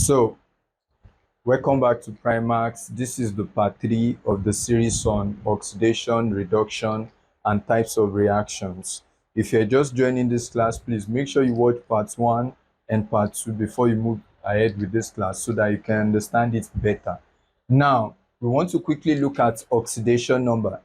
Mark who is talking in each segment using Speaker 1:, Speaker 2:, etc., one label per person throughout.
Speaker 1: So, welcome back to Primax. This is the part 3 of the series on oxidation, reduction, and types of reactions. If you're just joining this class, please make sure you watch part 1 and part 2 before you move ahead with this class so that you can understand it better. Now, we want to quickly look at oxidation number.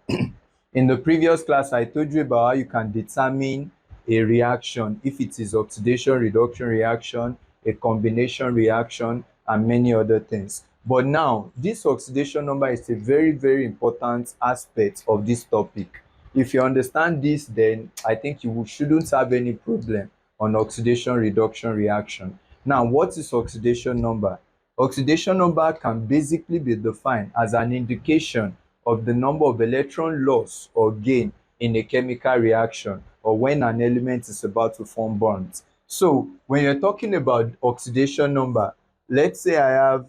Speaker 1: In the previous class, I told you about how you can determine a reaction, if it is oxidation reduction reaction, a combination reaction, and many other things. But now, this oxidation number is a very important aspect of this topic. If you understand this, then I think you shouldn't have any problem on oxidation reduction reaction. Now, what is oxidation number? Oxidation number can basically be defined as an indication of the number of electron loss or gain in a chemical reaction or when an element is about to form bonds. So when you're talking about oxidation number, let's say I have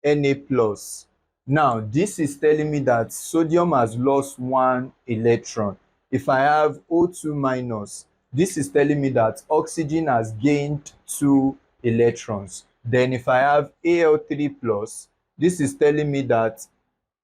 Speaker 1: Na plus. Now this is telling me that sodium has lost 1 electron. If I have O2 minus, this is telling me that oxygen has gained 2 electrons. Then if I have Al3 plus, this is telling me that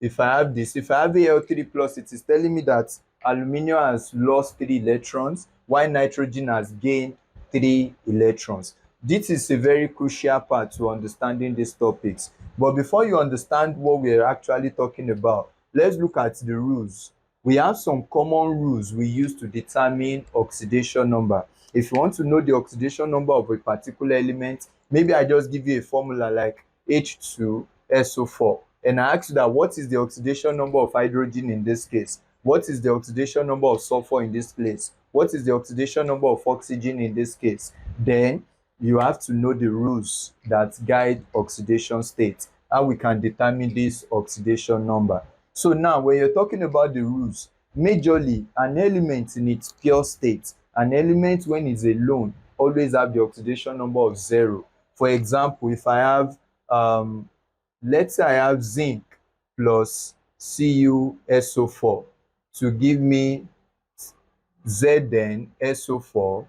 Speaker 1: if I have Al3 plus, it is telling me that aluminium has lost 3 electrons while nitrogen has gained 3 electrons. This is a very crucial part to understanding these topics. But before you understand what we're actually talking about, let's look at the rules. We have some common rules we use to determine oxidation number. If you want to know the oxidation number of a particular element, maybe I just give you a formula like H2SO4. And I ask you that what is the oxidation number of hydrogen in this case? What is the oxidation number of sulfur in this case? What is the oxidation number of oxygen in this case? Then you have to know the rules that guide oxidation state, how we can determine this oxidation number. So now when you're talking about the rules, majorly an element in its pure state, an element when it's alone always have the oxidation number of 0. For example, if I have let's say I have zinc plus CuSO4 to give me ZnSO4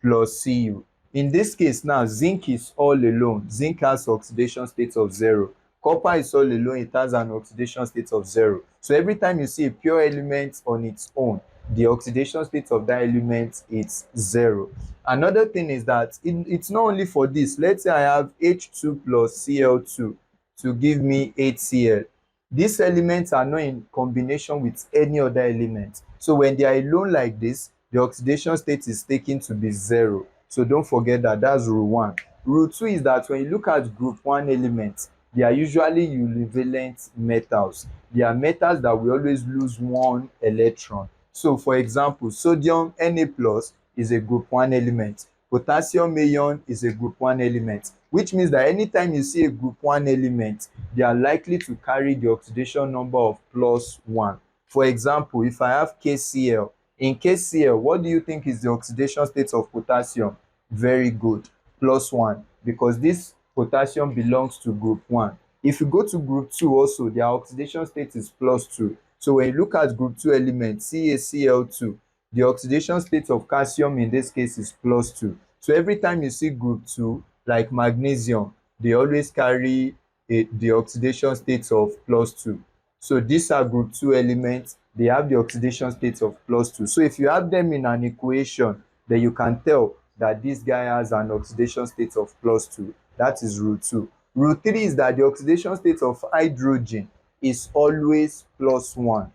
Speaker 1: plus Cu. In this case now, zinc is all alone. Zinc has oxidation state of 0. Copper is all alone. It has an oxidation state of 0. So every time you see a pure element on its own, the oxidation state of that element is 0. Another thing is that it's not only for this. Let's say I have H2 plus Cl2 to give me HCl. These elements are not in combination with any other element. So when they are alone like this, the oxidation state is taken to be 0. So don't forget that. That's rule 1. Rule 2 is that when you look at group 1 elements, they are usually univalent metals. They are metals that will always lose 1 electron. So for example, sodium Na plus is a group 1 element. Potassium ion is a group 1 element, which means that anytime you see a group 1 element, they are likely to carry the oxidation number of +1. For example, if I have KCl, in KCl, what do you think is the oxidation state of potassium? Very good, +1, because this potassium belongs to group 1. If you go to group 2 also, their oxidation state is +2. So when you look at group 2 elements, CaCl2, the oxidation state of calcium in this case is +2. So every time you see group 2, like magnesium, they always carry the oxidation state of +2. So these are group 2 elements. They have the oxidation state of +2. So if you have them in an equation, then you can tell that this guy has an oxidation state of +2. That is rule 2. Rule 3 is that the oxidation state of hydrogen is always +1.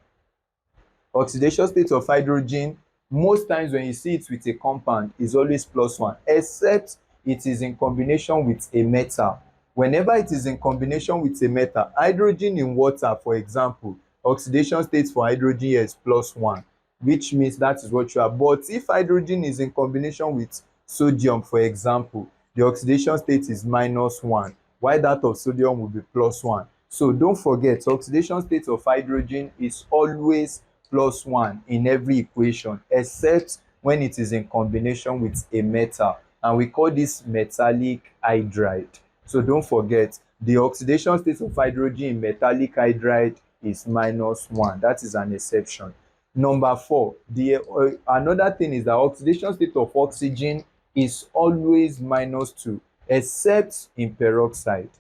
Speaker 1: Oxidation state of hydrogen, most times when you see it with a compound, is always +1, except it is in combination with a metal. Whenever it is in combination with a metal, hydrogen in water, for example, oxidation state for hydrogen here is +1, which means that is what you have. But if hydrogen is in combination with sodium, for example, the oxidation state is -1, while that of sodium will be +1. So don't forget, oxidation state of hydrogen is always +1 in every equation, except when it is in combination with a metal, and we call this metallic hydride. So don't forget, the oxidation state of hydrogen in metallic hydride is -1. That is an exception. Number 4, another thing is that oxidation state of oxygen is always -2. except in peroxide,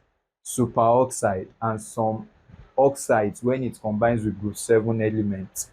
Speaker 1: superoxide, and some oxides when it combines with group 7 elements.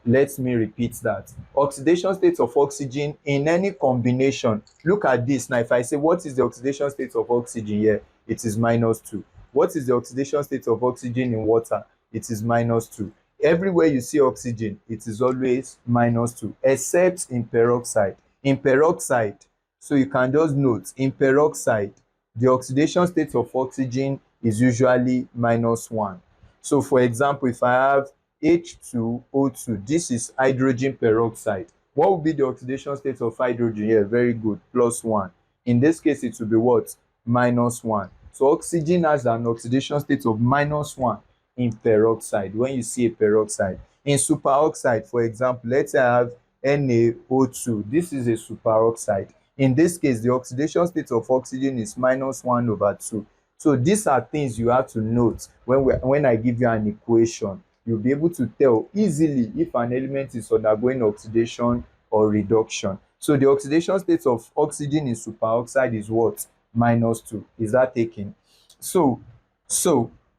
Speaker 1: Let me repeat that. Oxidation state of oxygen in any combination. Look at this now. If I say what is the oxidation state of oxygen here, it is -2. What is the oxidation state of oxygen in water? It is -2. Everywhere you see oxygen, it is always -2, except in peroxide. In peroxide, so you can just note, in peroxide, the oxidation state of oxygen is usually -1. So for example, if I have H2O2, this is hydrogen peroxide. What will be the oxidation state of hydrogen here? Very good, +1. In this case, it will be what? -1. So oxygen has an oxidation state of -1 in peroxide, when you see a peroxide. In superoxide, for example, let's say I have NaO2. This is a superoxide. In this case, the oxidation state of oxygen is -1/2. So these are things you have to note when I give you an equation. You'll be able to tell easily if an element is undergoing oxidation or reduction. So the oxidation state of oxygen in superoxide is what? -2. Is that taken? So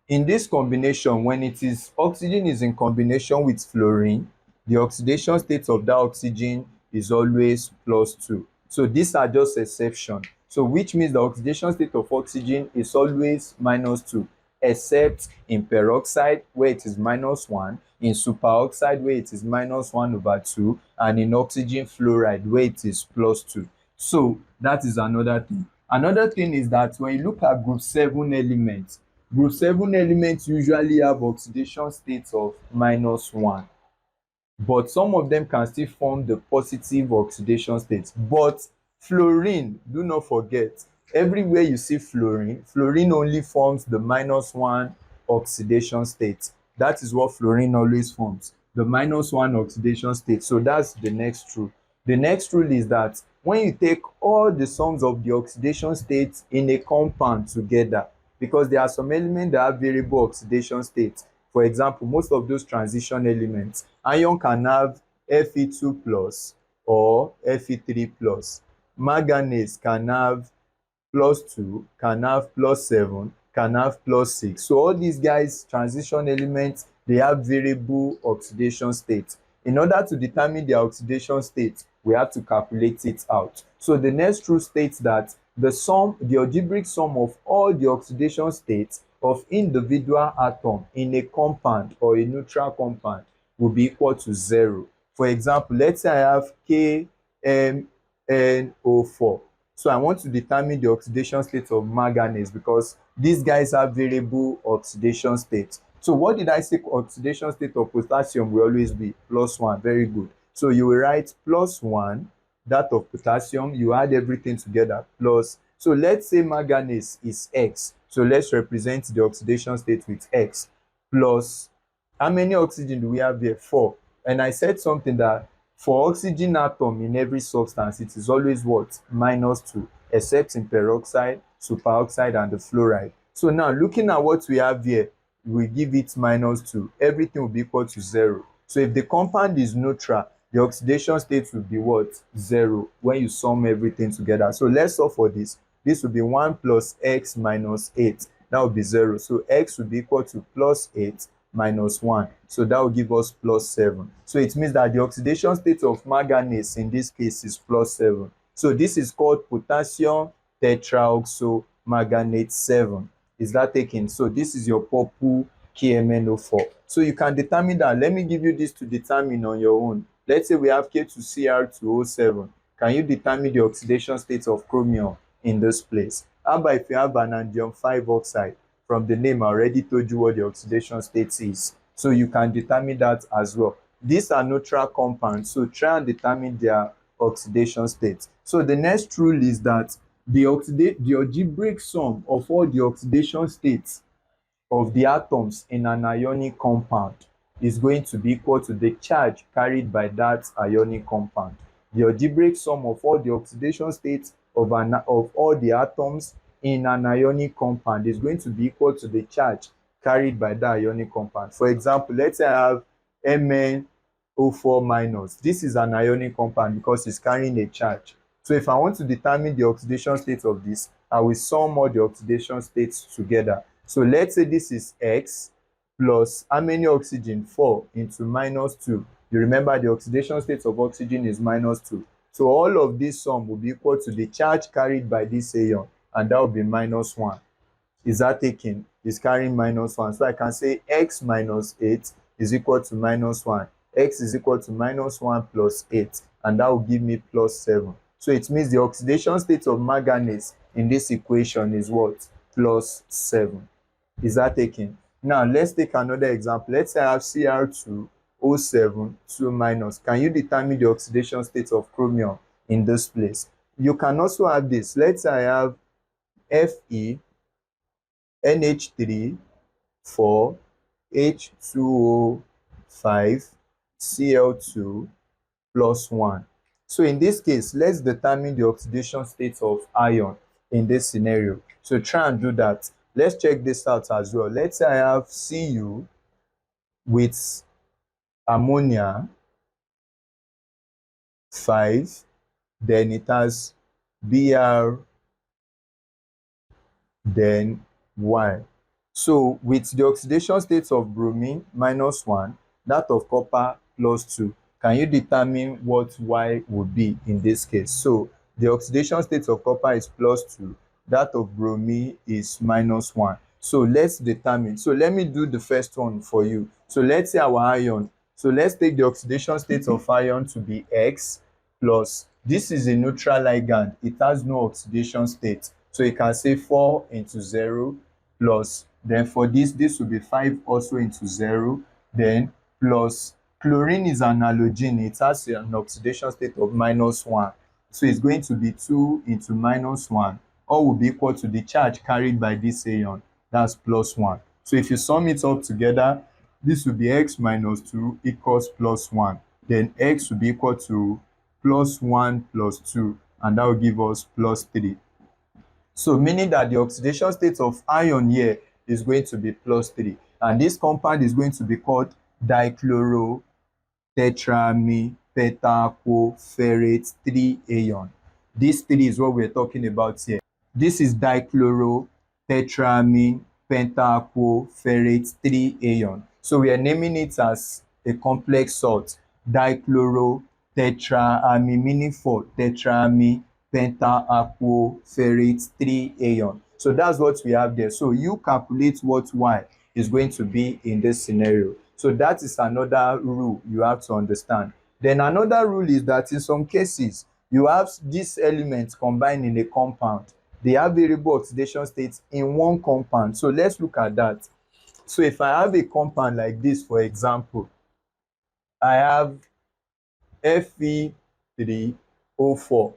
Speaker 1: in this combination, when it is oxygen is in combination with fluorine, the oxidation state of that oxygen is always +2. So these are just exceptions. So which means the oxidation state of oxygen is always -2, except in peroxide where it is -1, in superoxide where it is -1/2, and in oxygen fluoride where it is +2. So that is another thing. Another thing is that when you look at group 7 elements, group 7 elements usually have oxidation states of -1. But some of them can still form the positive oxidation state. But fluorine, do not forget, everywhere you see fluorine, fluorine only forms the -1 oxidation state. That is what fluorine always forms, the -1 oxidation state. So that's the next rule. The next rule is that when you take all the sums of the oxidation states in a compound together, because there are some elements that have variable oxidation states. For example, most of those transition elements, iron can have Fe2 plus or Fe3 plus. Manganese can have +2, can have +7, can have +6. So all these guys, transition elements, they have variable oxidation state. In order to determine their oxidation state, we have to calculate it out. So the next rule states that the algebraic sum of all the oxidation states of individual atom in a compound or a neutral compound will be equal to 0. For example, let's say I have KMnO4. So I want to determine the oxidation state of manganese because these guys have variable oxidation state. So what did I say oxidation state of potassium will always be? +1. Very good. So you will write +1, that of potassium, you add everything together, plus. So let's say manganese is X. So let's represent the oxidation state with X, plus. How many oxygen do we have here? 4. And I said something that for oxygen atom in every substance, it is always what? -2, except in peroxide, superoxide, and the fluoride. So now looking at what we have here, we give it -2. Everything will be equal to 0. So if the compound is neutral, the oxidation state will be what? 0 when you sum everything together. So let's solve for this. This will be 1 plus x minus 8. That will be 0. So x will be equal to +8 minus 1. So that will give us +7. So it means that the oxidation state of manganese in this case is +7. So this is called potassium tetraoxomanganate 7. Is that taken? So this is your purple KMnO4. So you can determine that. Let me give you this to determine on your own. Let's say we have K2Cr2O7. Can you determine the oxidation state of chromium in this place? How about if you have vanadium 5 oxide? From the name, I already told you what the oxidation state is. So you can determine that as well. These are neutral compounds, so try and determine their oxidation state. So the next rule is that the algebraic sum of all the oxidation states of the atoms in an ionic compound is going to be equal to the charge carried by that ionic compound. The algebraic sum of all the oxidation states of all the atoms in an ionic compound is going to be equal to the charge carried by that ionic compound. For example, let's say I have MnO4 minus. This is an ionic compound because it's carrying a charge. So if I want to determine the oxidation state of this, I will sum all the oxidation states together. So let's say this is X plus how many oxygen? 4 into minus 2. You remember the oxidation state of oxygen is minus 2. So all of this sum will be equal to the charge carried by this ion, and that will be minus 1. Is that taken? Is carrying minus 1. So I can say X minus 8 is equal to minus 1. X is equal to minus 1 plus 8, and that will give me plus 7. So it means the oxidation state of manganese in this equation is what? Plus 7. Is that taken? Now let's take another example. Let's say I have Cr2O7 2 minus. Can you determine the oxidation state of chromium in this place? You can also have this. Let's say I have Fe NH3 4 H2O5 Cl2 plus 1. So in this case, let's determine the oxidation state of ion in this scenario. So try and do that. Let's check this out as well. Let's say I have Cu with ammonia 5, then it has Br, then Y. So with the oxidation state of bromine minus 1, that of copper plus 2, can you determine what Y would be in this case? So the oxidation state of copper is plus 2, that of bromine is minus 1. So let's determine. So let me do the first one for you. So let's say our ion. So let's take the oxidation state of ion to be X plus, this is a neutral ligand. It has no oxidation state. So you can say 4 into 0 plus, then for this will be 5 also into 0, then plus chlorine is an halogen. It has an oxidation state of minus 1. So it's going to be 2 into minus 1. All will be equal to the charge carried by this ion. That's plus 1. So if you sum it up together, this will be X minus 2 equals plus 1. Then X will be equal to plus 1 plus 2, and that will give us plus 3. So meaning that the oxidation state of ion here is going to be plus 3. And this compound is going to be called dichlorotetramine pentacoferrate 3 ion. This 3 is what we're talking about here. This is dichlorotetramine pentacoferrate 3 ion. So we are naming it as a complex salt, dichlorotetramine, meaning for tetramine pentacoferrate 3 ion. So that's what we have there. So you calculate what Y is going to be in this scenario. So that is another rule you have to understand. Then another rule is that in some cases, you have these elements combined in a compound. They have variable oxidation states in one compound. So let's look at that. So if I have a compound like this, for example, I have Fe3O4.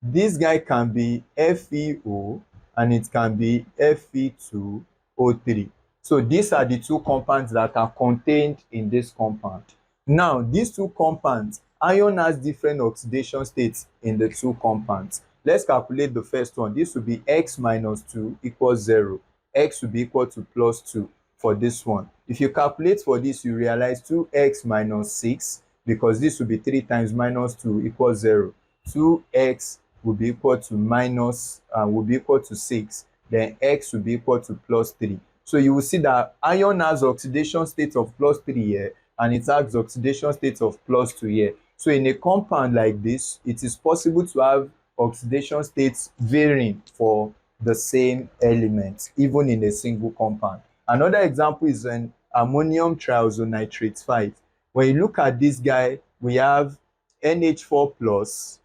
Speaker 1: This guy can be FeO and it can be Fe2O3. So these are the two compounds that are contained in this compound. Now, these two compounds, ion has different oxidation states in the two compounds. Let's calculate the first one. This will be X minus 2 equals 0. X will be equal to plus 2 for this one. If you calculate for this, you realize 2x minus 6, because this will be 3 times minus 2 equals 0. 2x will be equal to will be equal to 6. Then x will be equal to plus 3. So you will see that ion has oxidation state of plus 3 here, and it has oxidation state of plus 2 here. So in a compound like this, it is possible to have oxidation states varying for the same element, even in a single compound. Another example is an ammonium triisonitrate 5. When you look at this guy, we have NH4 plus,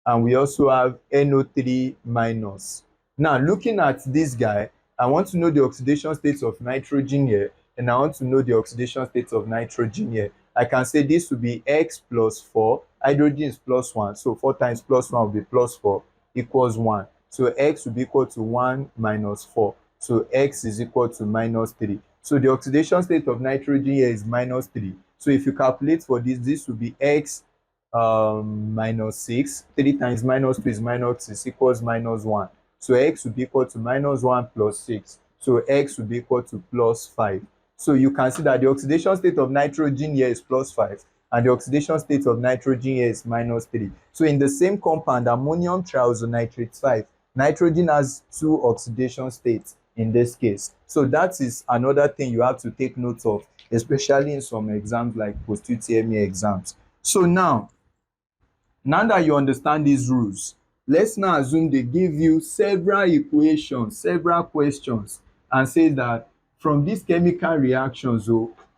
Speaker 1: and we also have NO3 minus. Now, looking at this guy, I want to know the oxidation states of nitrogen here, and I want to know the oxidation states of nitrogen here. I can say this will be X plus 4. Hydrogen is plus 1, so 4 times plus 1 will be plus 4 equals 1. So X will be equal to 1 minus 4. So X is equal to minus 3. So the oxidation state of nitrogen here is minus 3. So if you calculate for this, this will be X minus 6. 3 times minus 2 is minus 6 equals minus 1. So X will be equal to minus 1 plus 6. So X will be equal to plus 5. So you can see that the oxidation state of nitrogen here is plus 5, and the oxidation state of nitrogen here is minus 3. So in the same compound, ammonium triisonitrate 5, Nitrogen has two oxidation states in this case. So that is another thing you have to take note of, especially in some exams like post-UTME exams. So now that you understand these rules, let's now assume they give you several equations, several questions, and say that from these chemical reactions,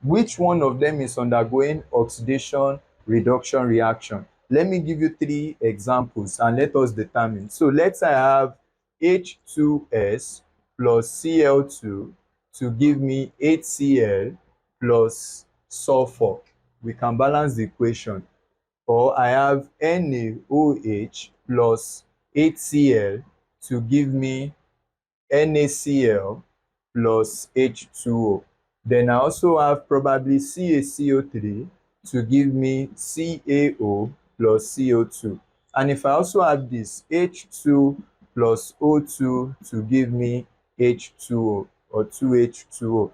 Speaker 1: which one of them is undergoing oxidation reduction reaction? Let me give you three examples and let us determine. So let's say I have H2S plus Cl2 to give me HCl plus sulfur. We can balance the equation. Or I have NaOH plus HCl to give me NaCl plus H2O. Then I also have probably CaCO3 to give me CaO plus CO2. And if I also have this H2 plus O2 to give me H2O or 2H2O.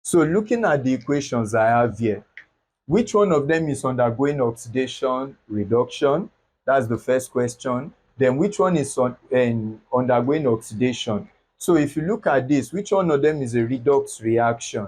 Speaker 1: So looking at the equations I have here, which one of them is undergoing oxidation reduction? That's the first question. Then which one is undergoing oxidation? So if you look at this, which one of them is a redox reaction?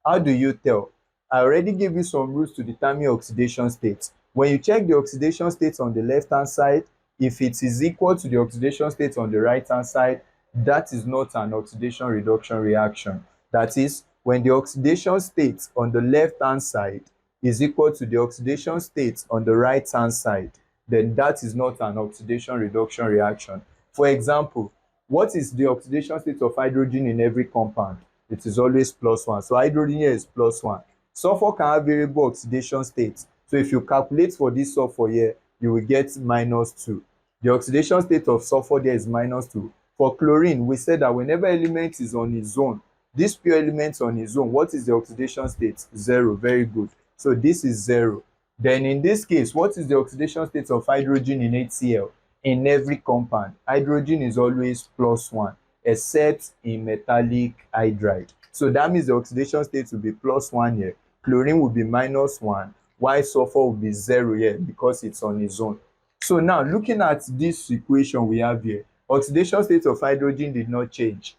Speaker 1: How do you tell? I already gave you some rules to determine oxidation states. When you check the oxidation states on the left-hand side, if it is equal to the oxidation state on the right-hand side, that is not an oxidation reduction reaction. That is, when the oxidation state on the left-hand side is equal to the oxidation state on the right hand side, then that is not an oxidation reduction reaction. For example, what is the oxidation state of hydrogen in every compound? It is always +1. So hydrogen here is +1. Sulfur can have variable oxidation states. So if you calculate for this sulfur here, you will get -2. The oxidation state of sulfur there is -2. For chlorine, we said that whenever element is on its own, this pure element on its own, what is the oxidation state? 0. Very good. So this is 0. Then in this case, what is the oxidation state of hydrogen in HCl? In every compound, hydrogen is always +1, except in metallic hydride. So that means the oxidation state will be +1 here. Chlorine will be -1, while sulfur will be 0 here because it's on its own. So now, looking at this equation we have here, oxidation state of hydrogen did not change.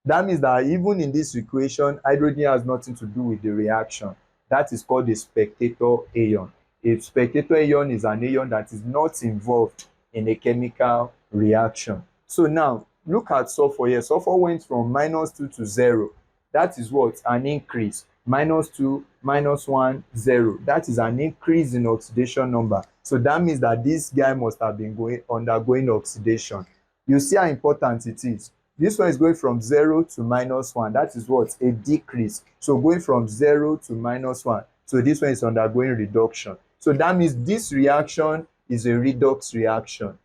Speaker 1: That means that even in this equation, hydrogen has nothing to do with the reaction. That is called a spectator ion. A spectator ion is an ion that is not involved in a chemical reaction. So now, look at sulfur here. Sulfur went from -2 to 0. That is what? An increase. -2, -1, 0. That is an increase in oxidation number. So that means that this guy must have been undergoing oxidation. You see how important it is. This one is going from 0 to -1. That is what? A decrease. So going from 0 to -1. So this one is undergoing reduction. So that means this reaction is a redox reaction.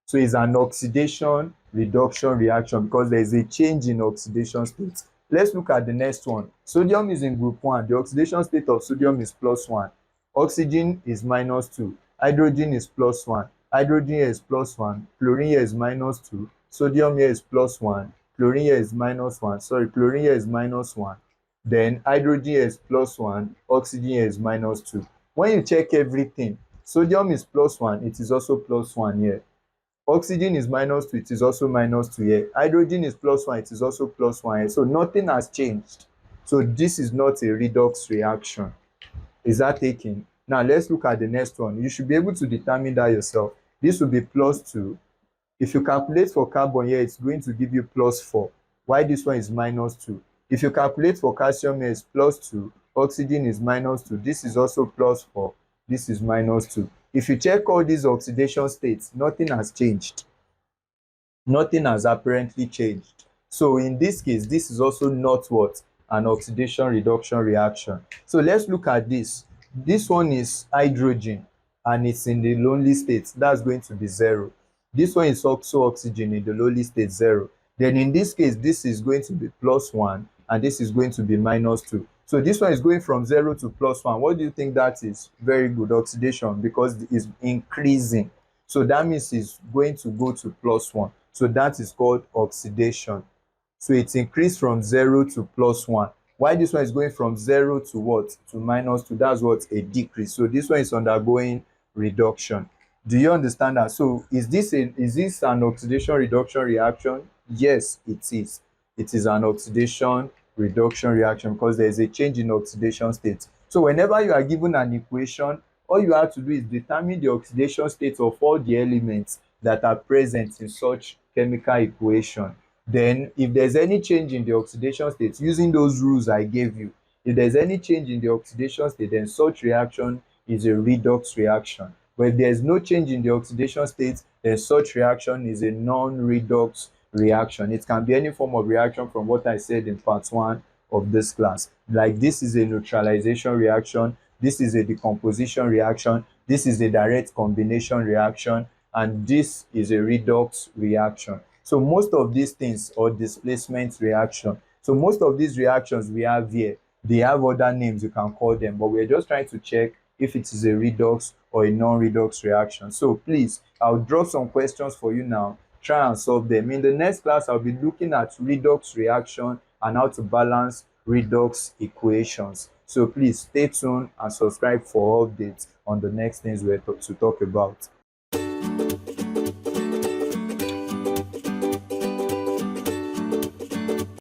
Speaker 1: So it's an oxidation reduction reaction because there is a change in oxidation state. Let's look at the next one. Sodium is in group 1. The oxidation state of sodium is +1. Oxygen is -2. Hydrogen is +1. Hydrogen here is +1. Chlorine here is -2. Sodium here is +1. Chlorine here is -1. Sorry, chlorine here is -1. Then hydrogen here is +1. Oxygen here is -2. When you check everything, sodium is +1. It is also +1 here. Oxygen is -2. It is also -2 here. Hydrogen is +1. It is also +1 here. So nothing has changed. So this is not a redox reaction. Is that taken? Now let's look at the next one. You should be able to determine that yourself. This will be +2. If you calculate for carbon here, it's going to give you +4. Why this one is -2? If you calculate for calcium here, it's +2. Oxygen is -2. This is also +4. This is -2. If you check all these oxidation states, nothing has changed. Nothing has apparently changed. So in this case, this is also not what? An oxidation reduction reaction. So let's look at this. This one is hydrogen and it's in the lonely state. That's going to be 0. This one is also oxygen in the lowly state, 0. Then in this case, this is going to be +1 and this is going to be -2. So this one is going from 0 to +1. What do you think that is? Very good, oxidation, because it's increasing. So that means it's going to go to +1. So that is called oxidation. So it's increased from 0 to +1. Why this one is going from 0 to what? To -2. That's what? A decrease. So this one is undergoing reduction. Do you understand that? So is this an oxidation reduction reaction? Yes, it is. It is an oxidation reduction reaction because there is a change in oxidation state. So whenever you are given an equation, all you have to do is determine the oxidation state of all the elements that are present in such chemical equation. Then if there's any change in the oxidation state using those rules I gave you, if there's any change in the oxidation state, then such reaction is a redox reaction. But if there's no change in the oxidation state, then such reaction is a non-redox reaction. It can be any form of reaction from what I said in part 1 of this class. Like this is a neutralization reaction, this is a decomposition reaction, this is a direct combination reaction, and this is a redox reaction. So most of these things, or displacement reaction, so most of these reactions we have here, they have other names you can call them, but we're just trying to check if it is a redox or a non-redox reaction. So please, I'll drop some questions for you now. Try and solve them. In the next class, I'll be looking at redox reaction and how to balance redox equations. So please stay tuned and subscribe for updates on the next things we're to talk about.